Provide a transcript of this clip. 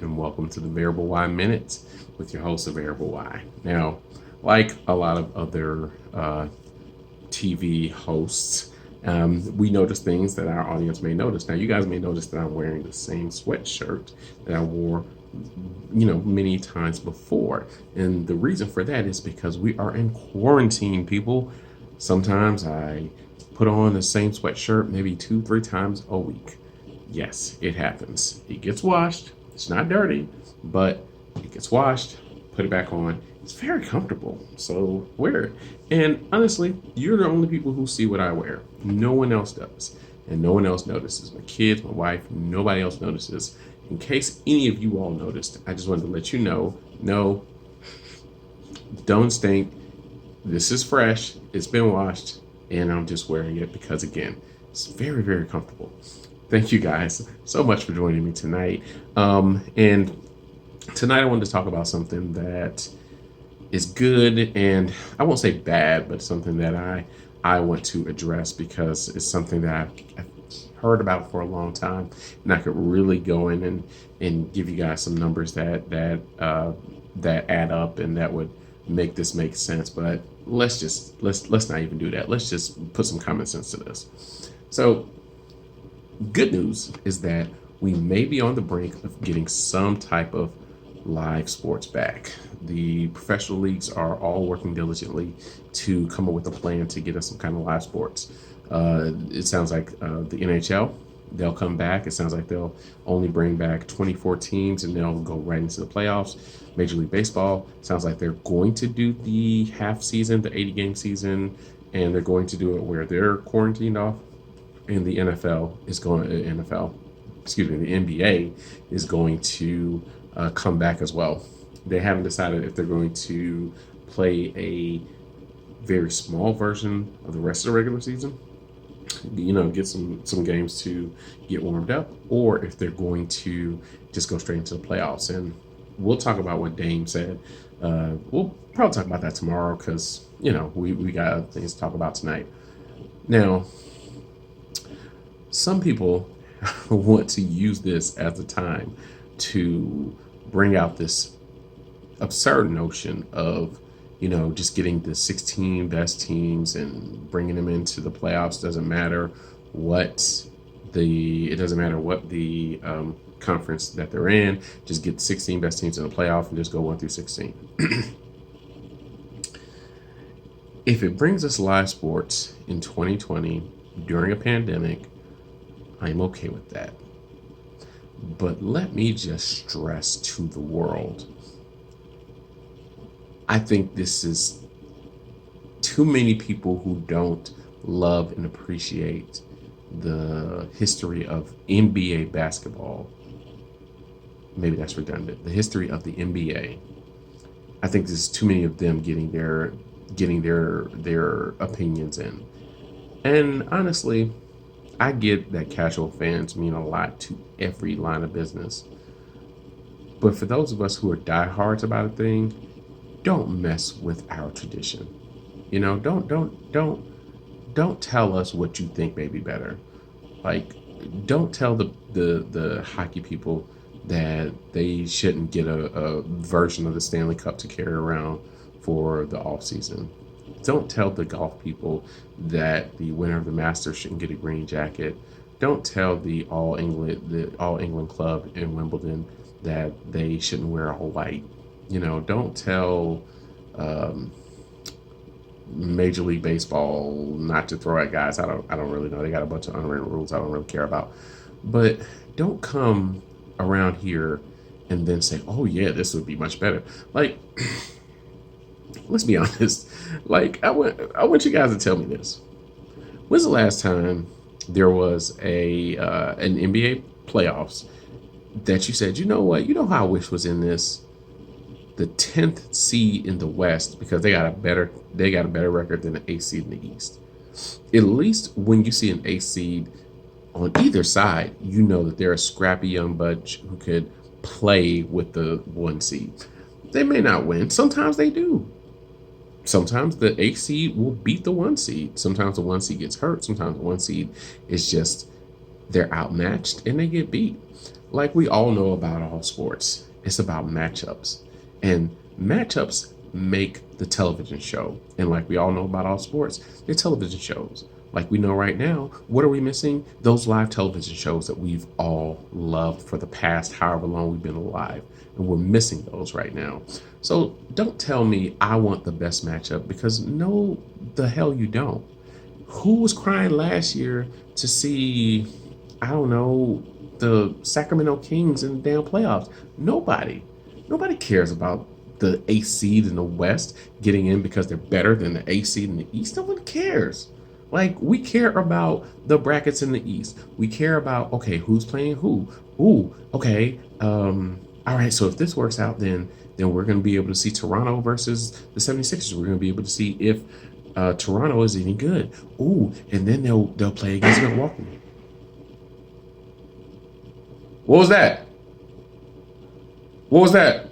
and welcome to the Variable Y Minutes with your host, the Variable Y. Now, like a lot of other TV hosts, we notice things that our audience may notice. Now, you guys may notice that I'm wearing the same sweatshirt that I wore, many times before. And the reason for that is because we are in quarantine, people. Sometimes I put on the same sweatshirt maybe 2, 3 times a week. Yes, it happens. It gets washed. It's not dirty, but it gets washed. Put it back on. It's very comfortable. So wear it. And honestly, you're the only people who see what I wear. No one else does. And no one else notices. My kids, my wife, nobody else notices. In case any of you all noticed, I just wanted to let you know, no, don't stink. This is fresh. It's been washed. And I'm just wearing it because, again, it's very, very comfortable. Thank you guys so much for joining me tonight. And tonight I wanted to talk about something that is good, and I won't say bad, but something that I want to address because it's something that I've heard about for a long time, and I could really go in and give you guys some numbers that add up and that would make this make sense. But let's not even do that. Let's just put some common sense to this. So, good news is that we may be on the brink of getting some type of live sports back. The professional leagues are all working diligently to come up with a plan to get us some kind of live sports. It sounds like the NHL, they'll come back. It sounds like they'll only bring back 24 teams and they'll go right into the playoffs. Major League Baseball sounds like they're going to do the half season, the 80-game season, and they're going to do it where they're quarantined off. And the the NBA is going to come back as well. They haven't decided if they're going to play a very small version of the rest of the regular season, get some games to get warmed up, or if they're going to just go straight into the playoffs. And we'll talk about what Dame said. We'll probably talk about that tomorrow because, we got things to talk about tonight. Now, some people want to use this as a time to bring out this absurd notion of, just getting the 16 best teams and bringing them into the playoffs. Doesn't matter what the conference that they're in. Just get the 16 best teams in the playoff and just go 1 through 16. If it brings us live sports in 2020 during a pandemic, I'm okay with that. But let me just stress to the world, I think this is too many people who don't love and appreciate the history of NBA basketball. Maybe that's redundant. The history of the NBA. I think there's too many of them getting their opinions in. And honestly, I get that casual fans mean a lot to every line of business. But for those of us who are diehards about a thing, don't mess with our tradition. Don't tell us what you think may be better. Like, don't tell the hockey people that they shouldn't get a version of the Stanley Cup to carry around for the off season. Don't tell the golf people that the winner of the Masters shouldn't get a green jacket. Don't tell the All England club in Wimbledon that they shouldn't wear all white. Don't tell Major League Baseball not to throw at guys. I don't really know. They got a bunch of unwritten rules I don't really care about. But don't come around here and then say, "Oh yeah, this would be much better." Like, let's be honest. Like, I want you guys to tell me this. When's the last time there was an NBA playoffs that you said, you know what, who I wish was in this? The 10th seed in the West, because they got a better record than the 8th seed in the East. At least when you see an 8th seed on either side, you know that they're a scrappy young bunch who could play with the 1 seed. They may not win. Sometimes they do. Sometimes the 8th seed will beat the 1 seed. Sometimes the 1 seed gets hurt. Sometimes the 1 seed is just, they're outmatched and they get beat. like we all know about all sports, it's about matchups. And matchups make the television show. And like we all know about all sports, they're television shows. Like we know right now, what are we missing? Those live television shows that we've all loved for the past however long we've been alive. And we're missing those right now. So don't tell me I want the best matchup, because no, the hell you don't. Who was crying last year to see, I don't know, the Sacramento Kings in the damn playoffs? Nobody. Nobody cares about the A seed in the West getting in because they're better than the A seed in the East. No one cares. Like, we care about the brackets in the East. We care about, okay, who's playing who. Ooh, okay. All right, so if this works out, then we're going to be able to see Toronto versus the 76ers. We're going to be able to see if Toronto is any good. Ooh, and then they'll play against Milwaukee. What was that? What was that?